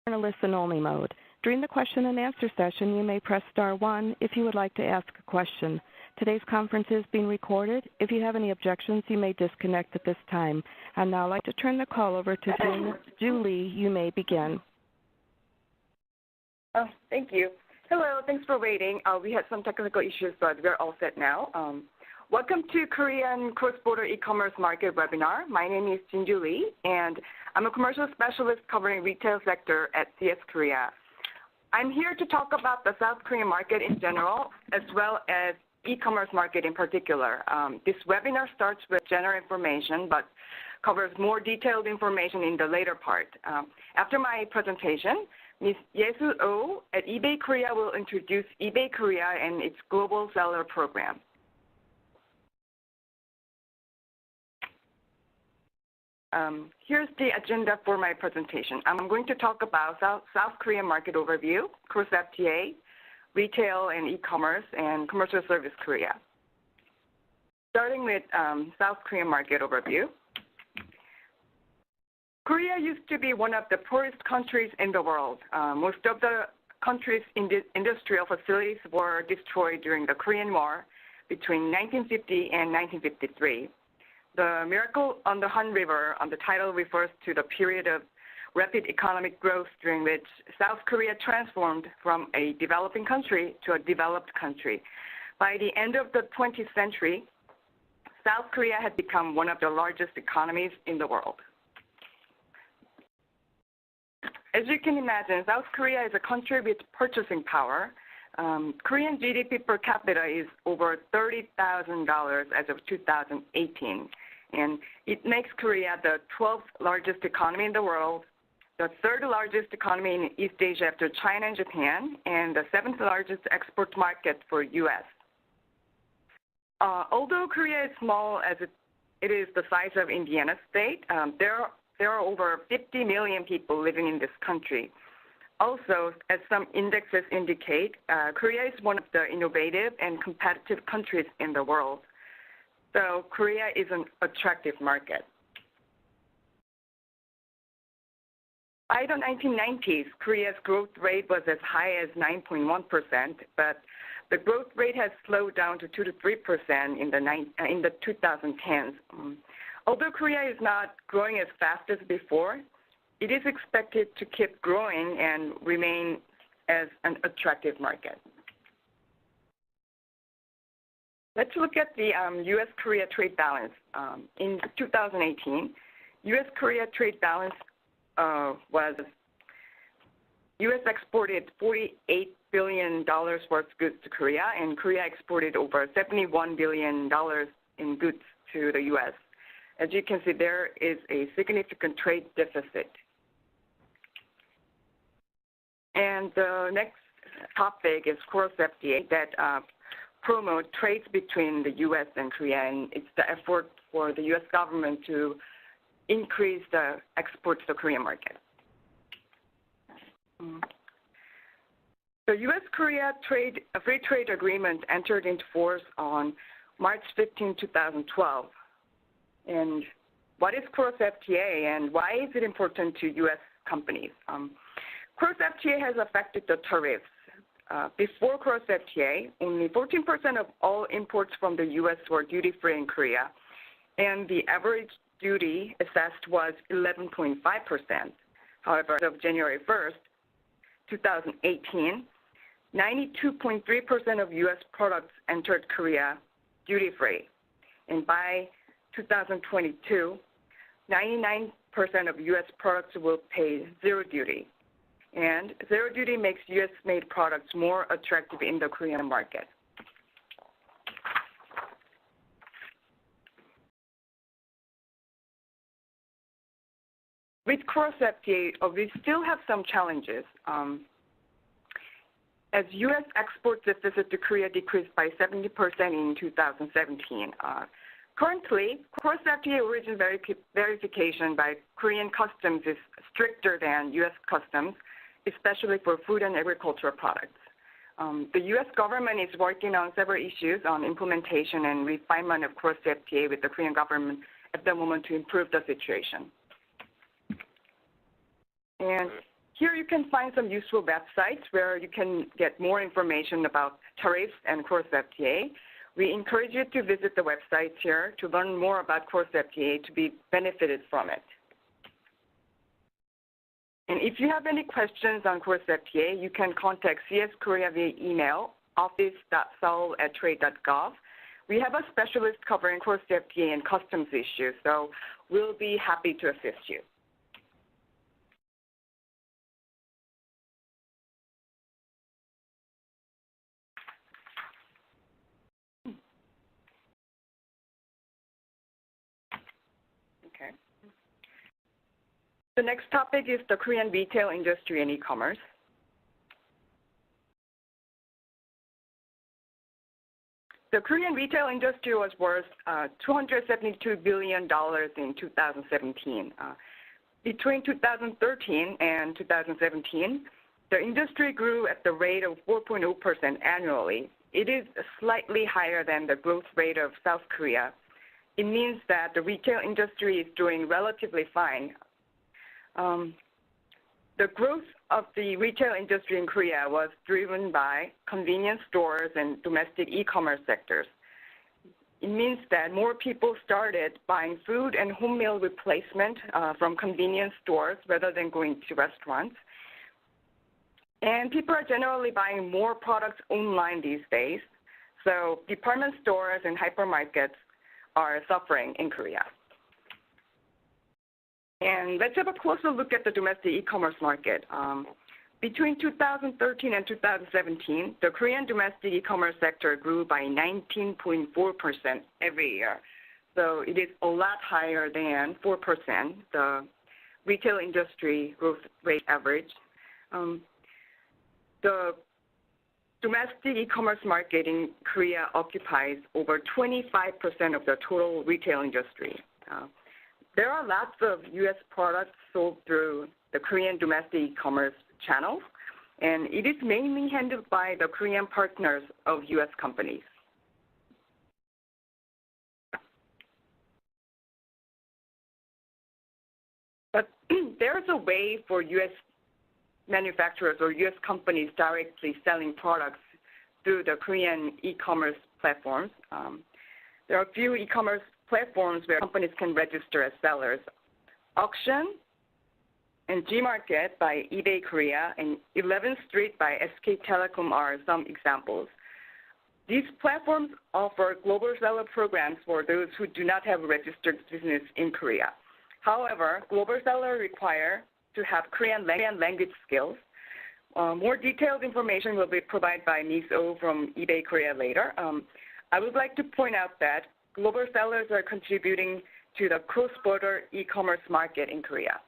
in a listen-only mode. During the question and answer session, you may press star 1 if you would like to ask a question. Today's conference is being recorded. If you have any objections, you may disconnect at this time. I'd now like to turn the call over to Julie. You may begin. Oh, thank you. Hello, thanks for waiting. We had some technical issues, but we're all set now. Welcome to Korean Cross-Border E-Commerce Market webinar. My name is Jinju Lee, and I'm a commercial specialist covering retail sector at CS Korea. I'm here to talk about the South Korean market in general, as well as e-commerce market in particular. This webinar starts with general information, but covers more detailed information in the later part. After my presentation, Ms. Yesu Oh at eBay Korea will introduce eBay Korea and its global seller program. Here's the agenda for my presentation. I'm going to talk about South Korean market overview, cross-FTA, retail and e-commerce, and commercial service Korea. Starting with South Korean market overview. Korea used to be one of the poorest countries in the world. Most of the country's industrial facilities were destroyed during the Korean War between 1950 and 1953. The Miracle on the Han River on the title refers to the period of rapid economic growth during which South Korea transformed from a developing country to a developed country. By the end of the 20th century, South Korea had become one of the largest economies in the world. As you can imagine, South Korea is a country with purchasing power. Korean GDP per capita is over $30,000 as of 2018. And it makes Korea the 12th largest economy in the world, the 3rd largest economy in East Asia after China and Japan, and the 7th largest export market for U.S. Although Korea is small as it is the size of Indiana state, there are over 50 million people living in this country. Also, as some indexes indicate, Korea is one of the innovative and competitive countries in the world. So Korea is an attractive market. By the 1990s, Korea's growth rate was as high as 9.1%, but the growth rate has slowed down to 2 to 3% in the 2010s. Although Korea is not growing as fast as before, it is expected to keep growing and remain as an attractive market. Let's look at the U.S.-Korea trade balance. In 2018, U.S.-Korea trade balance was U.S. exported $48 billion worth of goods to Korea, and Korea exported over $71 billion in goods to the U.S. As you can see, there is a significant trade deficit. And the next topic is cross-FTA that promote trades between the U.S. and Korea, and it's the effort for the U.S. government to increase the exports to the Korean market. The U.S.-Korea free trade agreement entered into force on March 15, 2012. And what is cross-FTA and why is it important to U.S. companies? Cross-FTA has affected the tariffs. Before cross-FTA, only 14% of all imports from the U.S. were duty-free in Korea, and the average duty assessed was 11.5%. However, as of January 1st, 2018, 92.3% of U.S. products entered Korea duty-free. And by 2022, 99% of U.S. products will pay zero duty. And zero duty makes U.S.-made products more attractive in the Korean market. With cross-FTA, we still have some challenges. As U.S. export deficit to Korea decreased by 70% in 2017. Currently, cross-FTA origin verification by Korean customs is stricter than U.S. customs, especially for food and agricultural products. The U.S. government is working on several issues on implementation and refinement of cross-FTA with the Korean government at the moment to improve the situation. And Here you can find some useful websites where you can get more information about tariffs and cross-FTA. We encourage you to visit the websites here to learn more about cross-FTA to be benefited from it. And if you have any questions on cross-FTA, you can contact CS Korea via email, office.seoul@trade.gov. We have a specialist covering cross-FTA and customs issues, so we'll be happy to assist you. Okay. The next topic is the Korean retail industry and e-commerce. The Korean retail industry was worth $272 billion in 2017. Between 2013 and 2017, the industry grew at the rate of 4.0% annually. It is slightly higher than the growth rate of South Korea. It means that the retail industry is doing relatively fine. The growth of the retail industry in Korea was driven by convenience stores and domestic e-commerce sectors. It means that more people started buying food and home meal replacement from convenience stores rather than going to restaurants. And people are generally buying more products online these days. So department stores and hypermarkets are suffering in Korea. And let's have a closer look at the domestic e-commerce market. Between 2013 and 2017, the Korean domestic e-commerce sector grew by 19.4% every year. So it is a lot higher than 4%, the retail industry growth rate average. The domestic e-commerce market in Korea occupies over 25% of the total retail industry. There are lots of U.S. products sold through the Korean domestic e-commerce channels, and it is mainly handled by the Korean partners of U.S. companies. But there's a way for U.S. manufacturers or U.S. companies directly selling products through the Korean e-commerce platforms. There are a few e-commerce platforms where companies can register as sellers. Auction and Gmarket by eBay Korea and 11th Street by SK Telecom are some examples. These platforms offer global seller programs for those who do not have a registered business in Korea. However, global sellers require to have Korean language skills. More detailed information will be provided by Ms. Oh from eBay Korea later. I would like to point out that global sellers are contributing to the cross-border e-commerce market in Korea.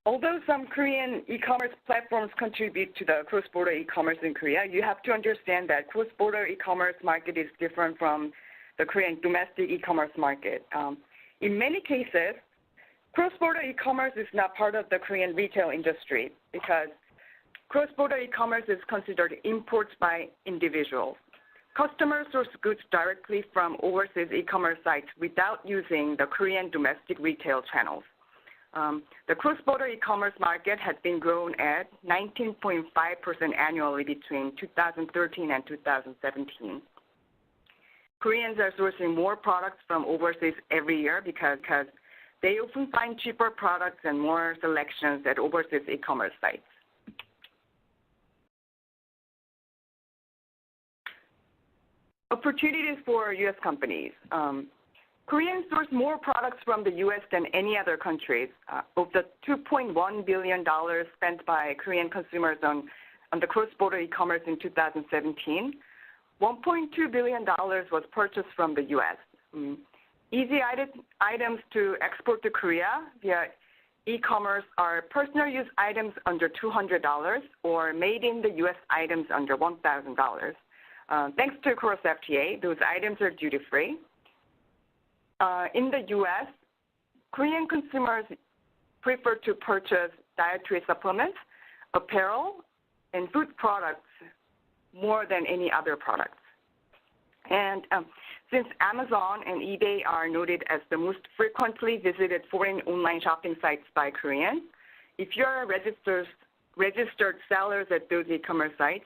Although some Korean e-commerce platforms contribute to the cross-border e-commerce in Korea, you have to understand that cross-border e-commerce market is different from the Korean domestic e-commerce market. In many cases, cross-border e-commerce is not part of the Korean retail industry because cross-border e-commerce is considered imports by individuals. Customers source goods directly from overseas e-commerce sites without using the Korean domestic retail channels. The cross-border e-commerce market has been grown at 19.5% annually between 2013 and 2017. Koreans are sourcing more products from overseas every year because they often find cheaper products and more selections at overseas e-commerce sites. Opportunities for U.S. companies. Koreans source more products from the U.S. than any other countries. Of the $2.1 billion spent by Korean consumers on the cross-border e-commerce in 2017, $1.2 billion was purchased from the U.S. Easy items to export to Korea via e-commerce are personal use items under $200 or made in the U.S. items under $1,000. Thanks to cross-FTA, those items are duty-free. In the U.S., Korean consumers prefer to purchase dietary supplements, apparel, and food products more than any other products. And Since Amazon and eBay are noted as the most frequently visited foreign online shopping sites by Koreans, if you are registered sellers at those e-commerce sites,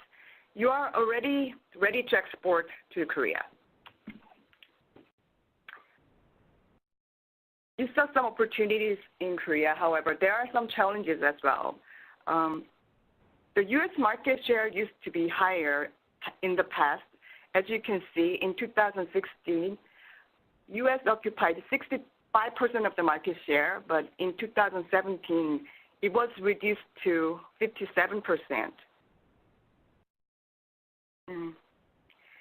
you are already ready to export to Korea. You saw some opportunities in Korea. However, there are some challenges as well. The U.S. market share used to be higher in the past. As you can see, in 2016, U.S. occupied 65% of the market share, but in 2017, it was reduced to 57%.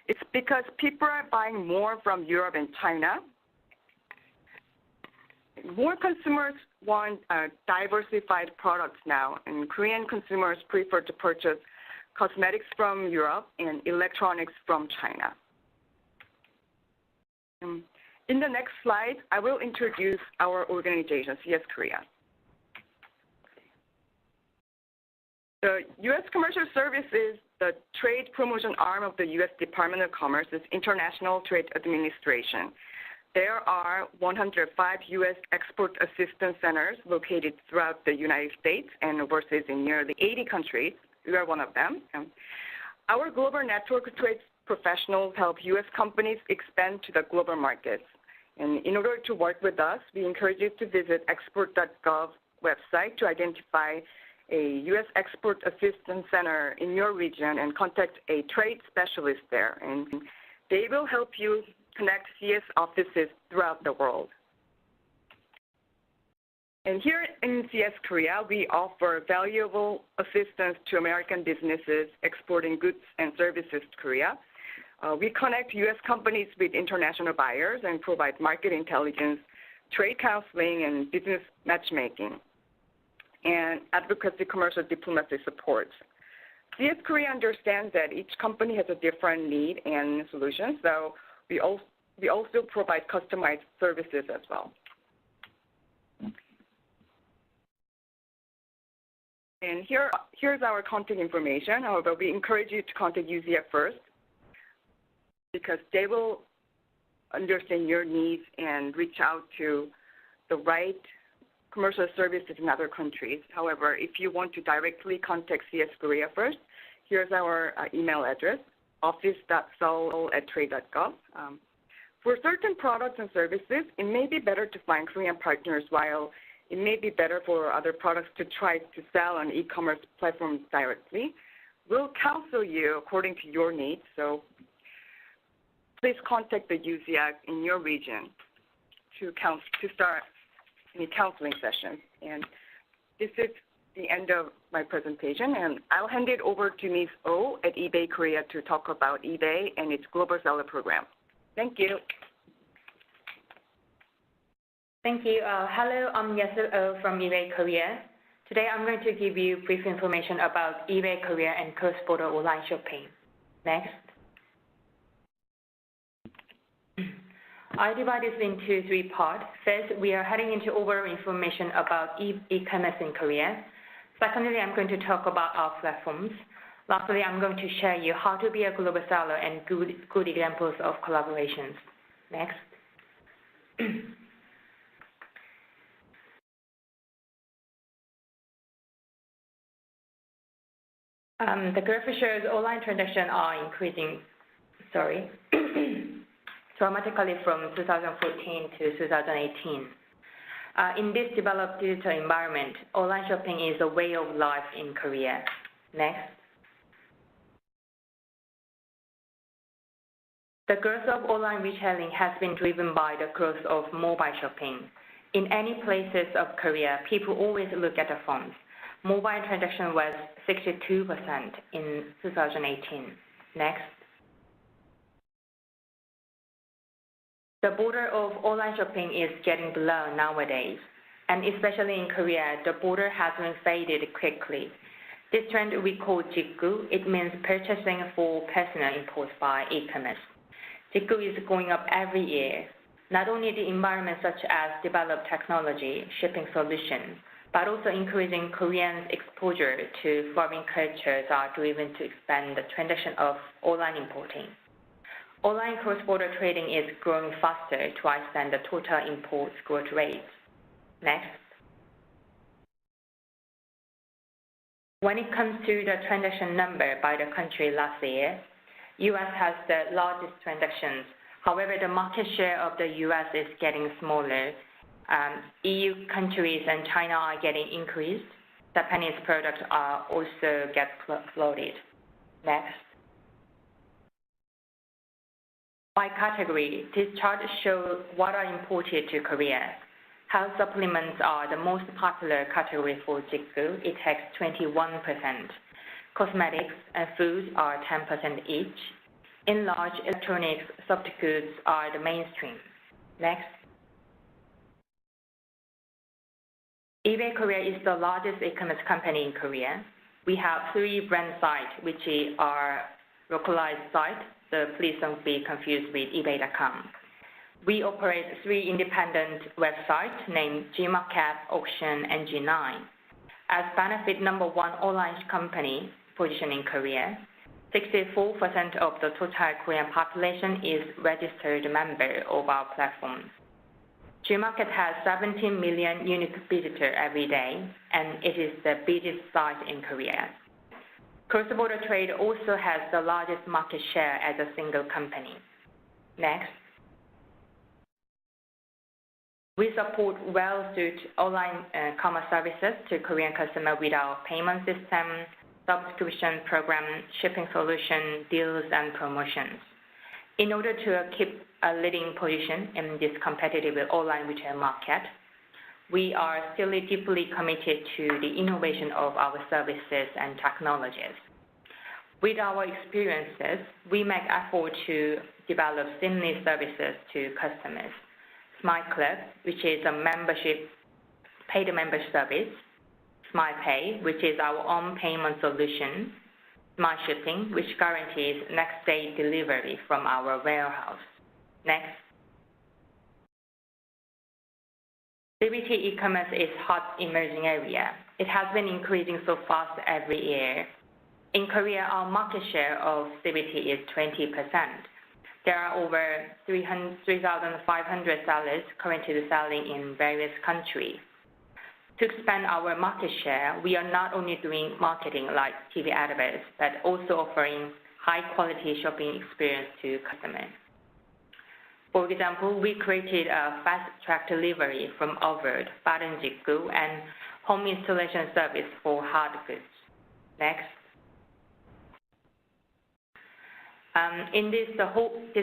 It's because people are buying more from Europe and China. More consumers want diversified products now, and Korean consumers prefer to purchase cosmetics from Europe and electronics from China. In the next slide, I will introduce our organization, CS Korea. The U.S. Commercial Service is the trade promotion arm of the U.S. Department of Commerce's International Trade Administration. There are 105 U.S. export assistance centers located throughout the United States and overseas in nearly 80 countries. We are one of them. Our global network of trade professionals help U.S. companies expand to the global markets. And in order to work with us, we encourage you to visit export.gov website to identify a U.S. Export Assistance Center in your region and contact a trade specialist there. And they will help you connect CS offices throughout the world. And here in CS Korea, we offer valuable assistance to American businesses exporting goods and services to Korea. We connect U.S. companies with international buyers and provide market intelligence, trade counseling, and business matchmaking, and advocacy commercial diplomacy support. CS Korea understands that each company has a different need and solution, so we also provide customized services as well. And here's our contact information. However, we encourage you to contact UZF first because they will understand your needs and reach out to the right commercial services in other countries. However, if you want to directly contact CS Korea first, here's our email address, office.seoul@trade.gov. For certain products and services, it may be better to find Korean partners, while it may be better for other products to try to sell on e-commerce platforms directly. We'll counsel you according to your needs, so please contact the UZF in your region to start any counseling sessions. And this is the end of my presentation, and I'll hand it over to Ms. Oh at eBay Korea to talk about eBay and its Global Seller Program. Thank you. Thank you. Hello, I'm Yesil Oh from eBay Korea. Today I'm going to give you brief information about eBay Korea and cross-border online shopping. Next. I divide this into three parts. First, we are heading into overall information about e-commerce in Korea. Secondly, I'm going to talk about our platforms. Lastly, I'm going to share you how to be a global seller and good examples of collaborations. Next. The graph shows online transactions are increasing, dramatically from 2014 to 2018. In this developed digital environment, online shopping is a way of life in Korea. Next. The growth of online retailing has been driven by the growth of mobile shopping. In any places of Korea, people always look at their phones. Mobile transaction was 62% in 2018. Next. The border of online shopping is getting blurred nowadays, and especially in Korea, the border has been faded quickly. This trend we call jiggu. It means purchasing for personal impulse by e-commerce. Jiggu is going up every year. Not only the environment such as developed technology, shipping solutions, but also increasing Koreans' exposure to foreign cultures are driven to expand the transaction of online importing. Online cross-border trading is growing faster, twice than the total imports growth rate. Next. When it comes to the transaction number by the country last year, U.S. has the largest transactions. However, the market share of the U.S. is getting smaller. EU countries and China are getting increased. Japanese products are also get floated. Next. By category, this chart shows what are imported to Korea. Health supplements are the most popular category for Jikgu. It takes 21%. Cosmetics and food are 10% each. In large electronics, soft goods are the mainstream. Next. eBay Korea is the largest e-commerce company in Korea. We have 3 brand sites, which are localized sites, so please don't be confused with ebay.com. We operate 3 independent websites named Gmarket, Auction, and G9. As benefit number 1 online company positioned in Korea, 64% of the total Korean population is registered member of our platform. Gmarket has 17 million unique visitors every day, and it is the biggest site in Korea. Cross-border trade also has the largest market share as a single company. Next. We support well-suited online commerce services to Korean customers with our payment system, subscription program, shipping solution, deals, and promotions. In order to keep a leading position in this competitive online retail market, we are still deeply committed to the innovation of our services and technologies. With our experiences, we make effort to develop seamless services to customers. Smart Club, which is a paid membership service. Smart Pay, which is our own payment solution. Smart Shipping, which guarantees next-day delivery from our warehouse. Next. CBT e-commerce is a hot emerging area. It has been increasing so fast every year. In Korea, our market share of CBT is 20%. There are over 3,500 sellers currently selling in various countries. To expand our market share, we are not only doing marketing like TV adverts, but also offering high-quality shopping experience to customers. For example, we created a fast-track delivery from Overd, Baren Jikgu, and home installation service for hard goods. Next. This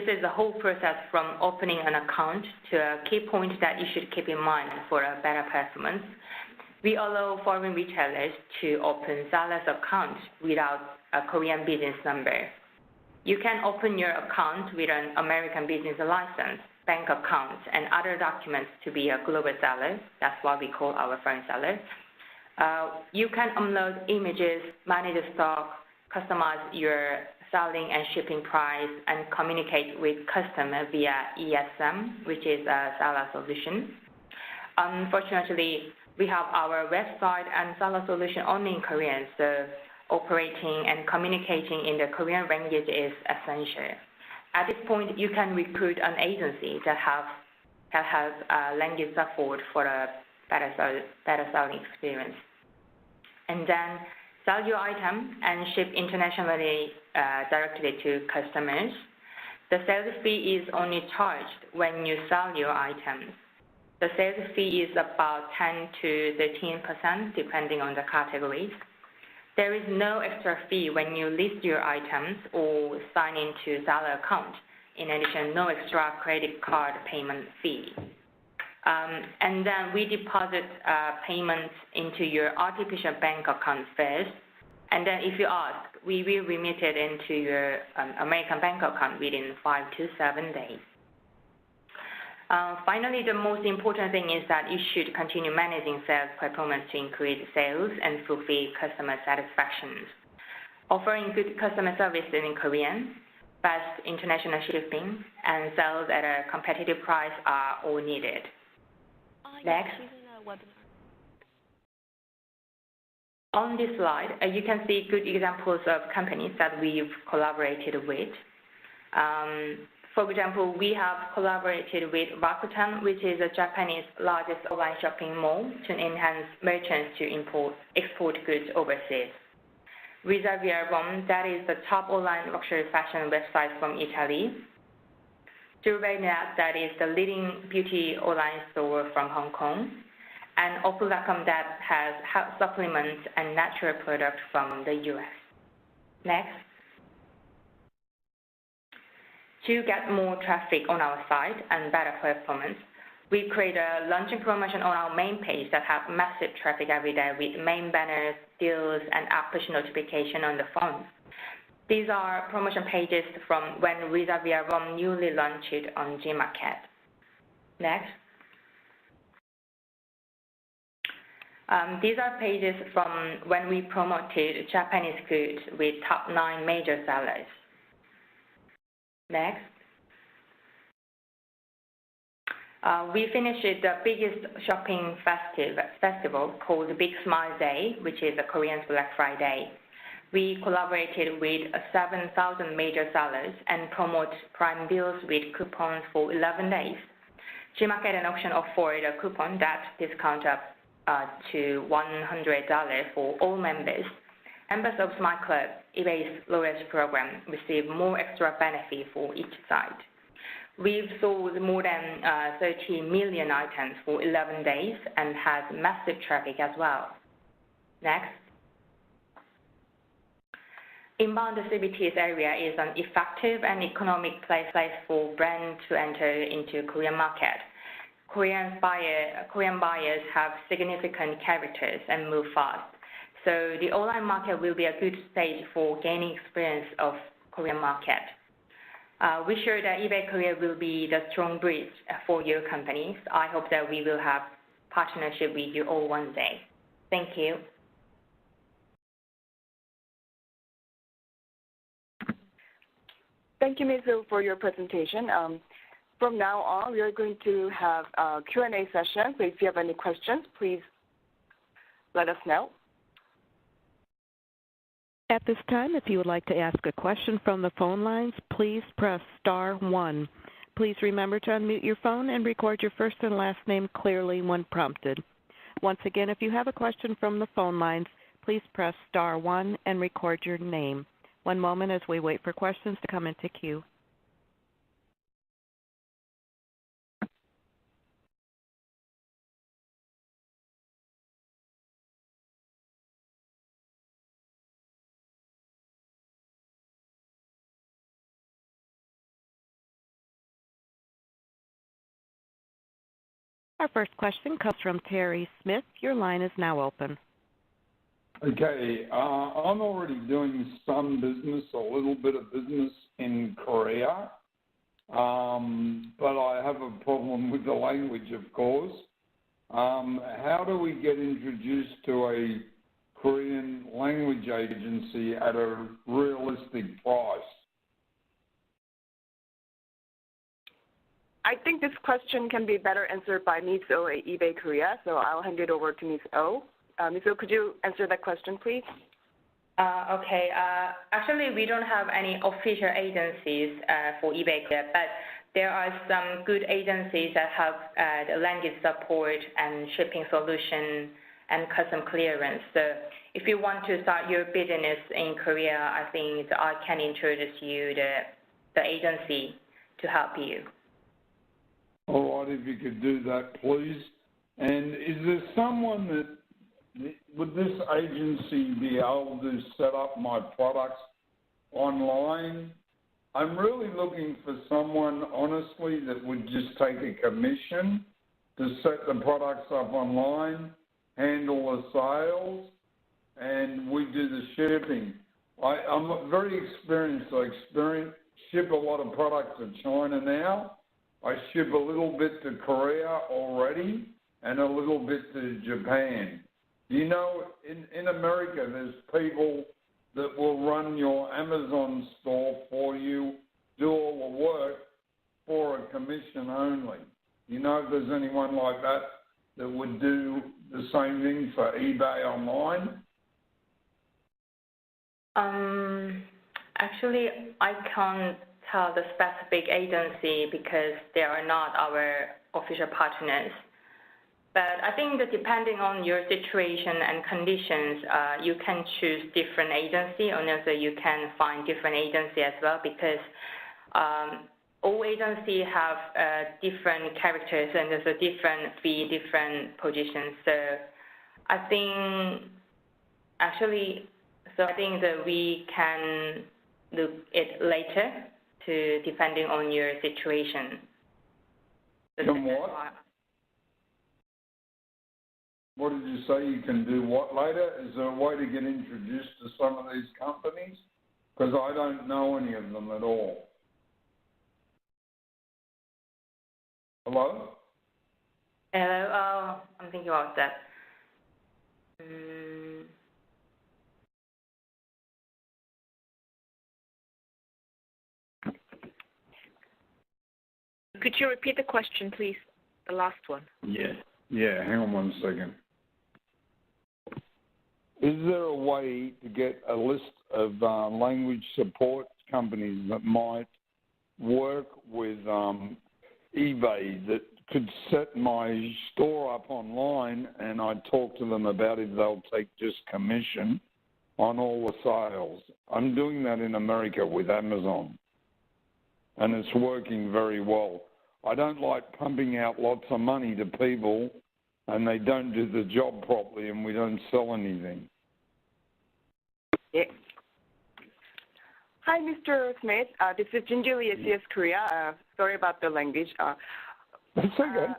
is the whole process from opening an account to a key point that you should keep in mind for a better performance. We allow foreign retailers to open sellers' accounts without a Korean business number. You can open your account with an American business license, bank account, and other documents to be a global seller. That's what we call our foreign seller. You can upload images, manage stock, customize your selling and shipping price, and communicate with customers via ESM, which is a seller solution. Unfortunately, we have our website and seller solution only in Korean, so operating and communicating in the Korean language is essential. At this point, you can recruit an agency that has language support for a better selling experience. And then sell your item and ship internationally directly to customers. The sales fee is only charged when you sell your items. The sales fee is about 10 to 13% depending on the categories. There is no extra fee when you list your items or sign into seller account. In addition, no extra credit card payment fee. And then we deposit payments into your artificial bank account first. And then if you ask, we will remit it into your American bank account within 5 to 7 days. Finally, the most important thing is that you should continue managing sales performance to increase sales and fulfill customer satisfaction. Offering good customer service in Korean, fast international shipping, and sales at a competitive price are all needed. Next. On this slide, you can see good examples of companies that we've collaborated with. For example, we have collaborated with Rakuten, which is the Japanese largest online shopping mall, to enhance merchants to export goods overseas. Via Rome, that is the top online luxury fashion website from Italy. Surveynet, that is the leading beauty online store from Hong Kong. And Opal.com, that has health supplements and natural products from the US. Next. To get more traffic on our site and better performance, we create a launching promotion on our main page that have massive traffic every day with main banners, deals, and app push notification on the phone. These are promotion pages from when Via Rome newly launched on Gmarket. Next. These are pages from when we promoted Japanese goods with top 9 major sellers. Next. We finished the biggest shopping festival called Big Smile Day, which is a Korean Black Friday. We collaborated with 7,000 major sellers and promote prime deals with coupons for 11 days. Gmarket and auction offered a coupon that discount up to $100 for all members. Members of Smart Club, eBay's loyalty program, receive more extra benefit for each site. We've sold more than 30 million items for 11 days and has massive traffic as well. Next. Inbound CBT's area is an effective and economic place for brands to enter into Korean market. Korean buyers have significant characters and move fast. So the online market will be a good stage for gaining experience of Korean market. We sure that eBay Korea will be the strong bridge for your companies. I hope that we will have partnership with you all one day. Thank you. Thank you, Ms. Liu, for your presentation. From now on, we are going to have a Q&A session. So if you have any questions, please let us know. At this time, if you would like to ask a question from the phone lines, please press *1. Please remember to unmute your phone and record your first and last name clearly when prompted. Once again, if you have a question from the phone lines, please press *1 and record your name. One moment as we wait for questions to come into queue. Our first question comes from Terry Smith. Your line is now open. Okay, I'm already doing some business, a little bit of business in Korea, but I have a problem with the language, of course. How do we get introduced to a Korean language agency at a realistic price? I think this question can be better answered by Ms. Oh at eBay Korea, so I'll hand it over to Ms. Oh. Ms. Oh, could you answer that question, please? Okay. Actually, we don't have any official agencies for eBay Korea, but there are some good agencies that have the language support and shipping solution and custom clearance. So if you want to start your business in Korea, I think I can introduce you the agency to help you. All right, if you could do that, please. And is there someone that, would this agency be able to set up my products online? I'm really looking for someone, honestly, that would just take a commission to set the products up online, handle the sales, and we do the shipping. I'm very experienced. I ship a lot of products to China now. I ship a little bit to Korea already and a little bit to Japan. You know, in America, there's people that will run your Amazon store for you, do all the work for a commission only. You know if there's anyone like that that would do the same thing for eBay online? Actually, I can't tell the specific agency because they are not our official partners. But I think that depending on your situation and conditions, you can choose different agency, and also you can find different agency as well, because all agencies have different characters and there's a different fee, different positions. So I think that we can look it later, to depending on your situation. Can what? What did you say? You can do what later? Is there a way to get introduced to some of these companies? Because I don't know any of them at all. Hello? Hello. I'm thinking about that. Could you repeat the question, please? The last one. Yeah. Hang on 1 second. Is there a way to get a list of language support companies that might work with eBay that could set my store up online, and I talk to them about if they'll take just commission on all the sales? I'm doing that in America with Amazon, and it's working very well. I don't like pumping out lots of money to people and they don't do the job properly and we don't sell anything. Yeah. Hi, Mr. Smith. This is Jinju Lee, CS Korea. Sorry about the language. That's okay.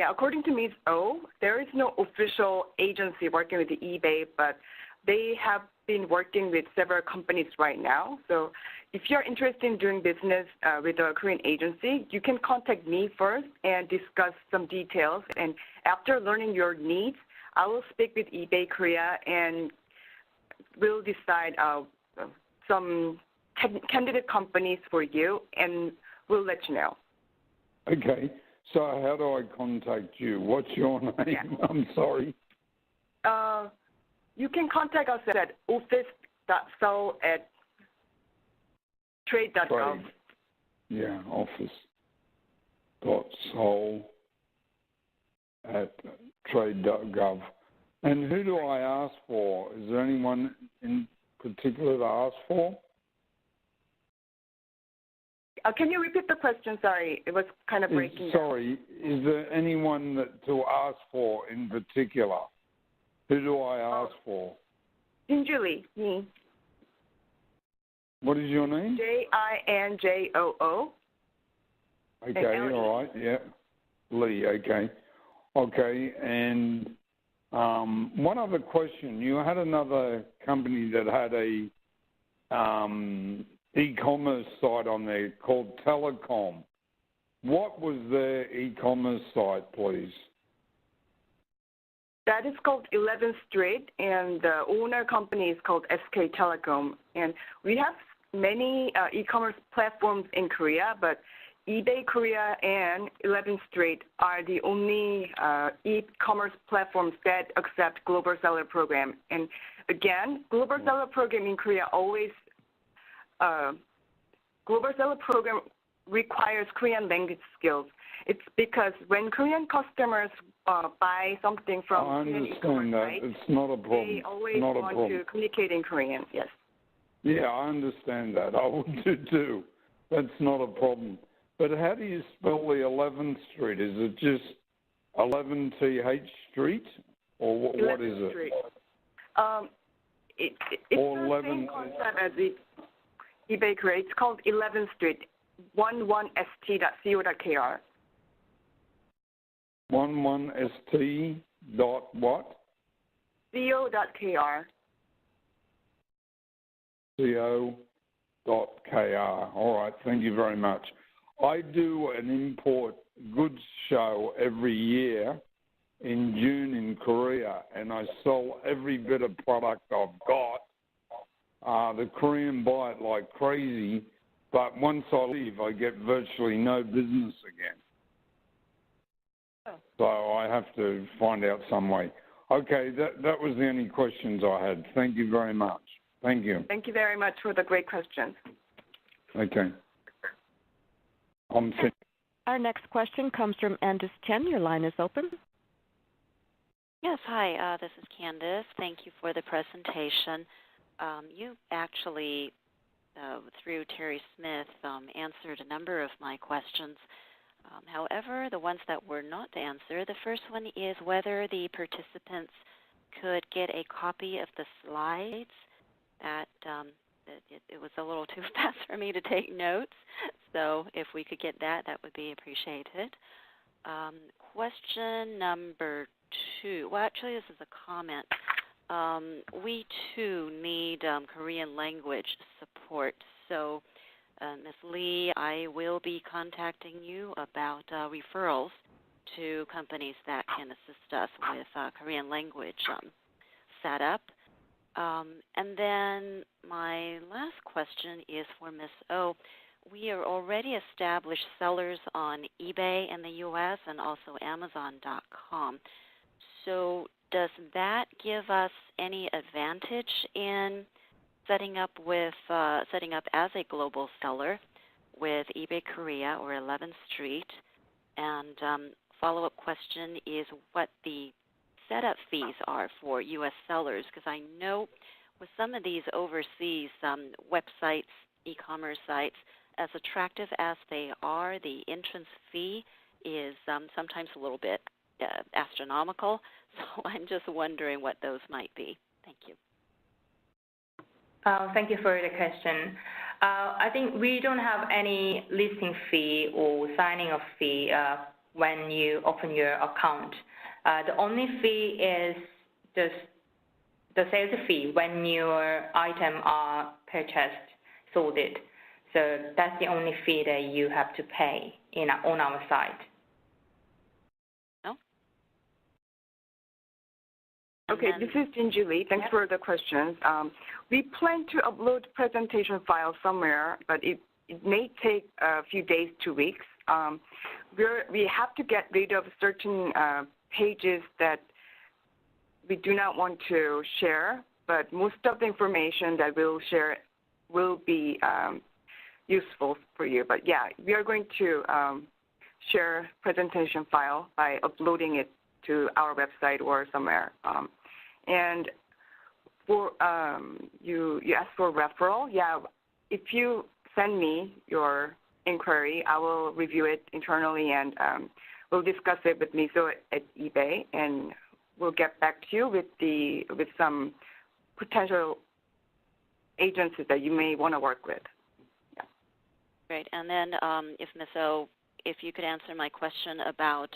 According to Ms. O, there is no official agency working with the eBay, but they have been working with several companies right now. So if you're interested in doing business with a Korean agency, you can contact me first and discuss some details. And after learning your needs, I will speak with eBay Korea and we'll decide some candidate companies for you, and we'll let you know. Okay. So how do I contact you? What's your name? Yeah. I'm sorry. You can contact us at office.seoul@trade.gov. Yeah, office.seoul@trade.gov. And who do I ask for? Is there anyone in particular to ask for? Can you repeat the question? Sorry, it was kind of breaking down. Sorry, is there anyone to ask for in particular? Who do I ask for? Jinju Lee, me. What is your name? Jinjoo. Okay, all right, yeah. Lee, okay. Okay, and one other question. You had another company that had a e-commerce site on there called Telecom. What was their e-commerce site, please? That is called 11th Street, and the owner company is called SK Telecom. And we have many e-commerce platforms in Korea, but eBay Korea and 11th Street are the only e-commerce platforms that accept Global Seller Program. And again, Global Seller Program in Korea Global Seller Program requires Korean language skills. It's because when Korean customers buy something from Korean e-commerce sites, it's not a problem. They always want to communicate in Korean, yes. Yeah, I understand that. I would do too. That's not a problem. But how do you spell the 11th Street? Is it just 11 TH Street, or what is it? Street. It's the same concept as the eBay Korea. It's called 11th Street, 11st.co.kr. 11st dot what? co.kr. co.kr. All right, thank you very much. I do an import goods show every year in June in Korea, and I sell every bit of product I've got. The Korean buy it like crazy, but once I leave, I get virtually no business again. So I have to find out some way. Okay, that was the only questions I had. Thank you very much. Thank you. Thank you very much for the great questions. Okay. I'm finished. Our next question comes from Andis Chen. Your line is open. Yes, hi, this is Candace. Thank you for the presentation. You actually, through Terry Smith, answered a number of my questions. However, the ones that were not answered, the first one is whether the participants could get a copy of the slides. That it was a little too fast for me to take notes, so if we could get that, that would be appreciated. Question number 2. Well, actually, this is a comment. We, too, need Korean language support. So, Ms. Lee, I will be contacting you about referrals to companies that can assist us with Korean language setup. And then my last question is for Ms. O. We are already established sellers on eBay in the U.S. and also Amazon.com. So does that give us any advantage in setting up as a global seller with eBay Korea or 11th Street? And follow-up question is what the setup fees are for U.S. sellers, because I know with some of these overseas websites, e-commerce sites, as attractive as they are, the entrance fee is sometimes a little bit astronomical. So I'm just wondering what those might be. Thank you. Thank you for the question. I think we don't have any listing fee or signing up fee when you open your account. The only fee is the sales fee when your item are purchased, sold it. So that's the only fee that you have to pay on our site. Oh. Okay, this is Jinju Lee. Thanks for the questions. We plan to upload presentation files somewhere, but it may take a few days to weeks. We have to get rid of certain pages that we do not want to share, but most of the information that we'll share will be useful for you. But yeah, we are going to share presentation file by uploading it to our website or somewhere. And for you asked for referral. Yeah, if you send me your inquiry, I will review it internally and we'll discuss it with Miso at eBay, and we'll get back to you with some potential agencies that you may want to work with. Yeah. Great. And then if Ms. O, if you could answer my question about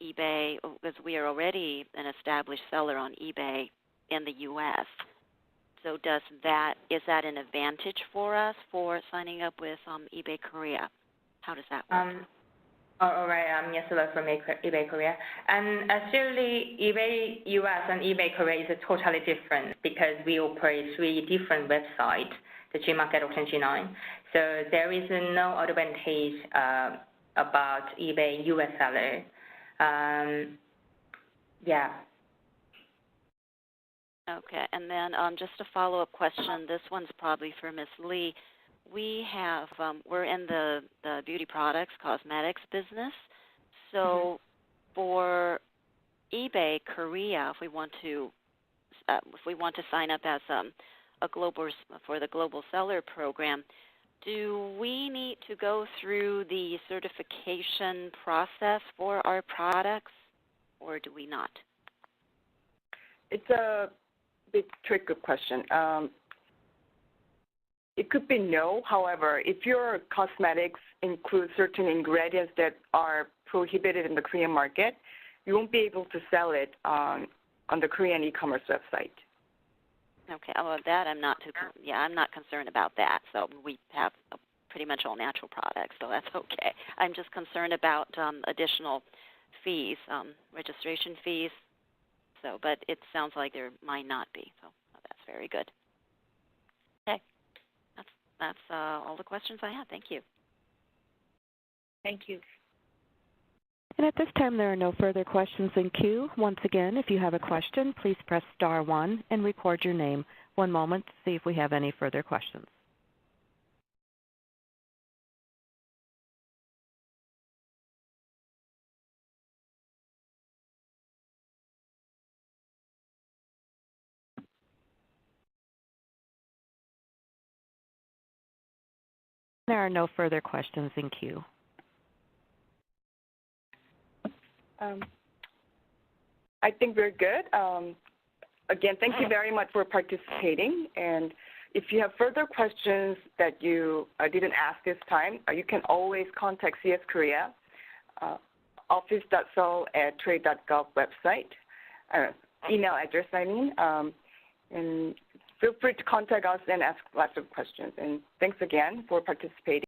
eBay, because we are already an established seller on eBay in the U.S. So is that an advantage for us for signing up with eBay Korea? How does that work? All right, I'm Yasula from eBay Korea. And actually, eBay US and eBay Korea is totally different because we operate 3 different websites, the Gmarket or 29. So there is no advantage about eBay US seller. Yeah. Okay, and then just a follow-up question. This one's probably for Ms. Lee. We have, we're in the beauty products, cosmetics business. So for eBay Korea, if we want to sign up as for the global seller program, do we need to go through the certification process for our products, or do we not? It's a bit tricky question. It could be no. However, if your cosmetics include certain ingredients that are prohibited in the Korean market, you won't be able to sell it on the Korean e-commerce website. Okay, well, that I'm not I'm not concerned about that. So we have pretty much all natural products, so that's okay. I'm just concerned about additional fees, registration fees. So, but it sounds like there might not be. So that's very good. Okay. That's all the questions I have. Thank you. Thank you. And at this time, there are no further questions in queue. Once again, if you have a question, please press *1 and record your name. One moment to see if we have any further questions. There are no further questions in queue. I think we're good. Again, thank you very much for participating. And if you have further questions that you didn't ask this time, you can always contact CS Korea, office.seoul@trade.gov website, email address, and feel free to contact us and ask lots of questions. And thanks again for participating.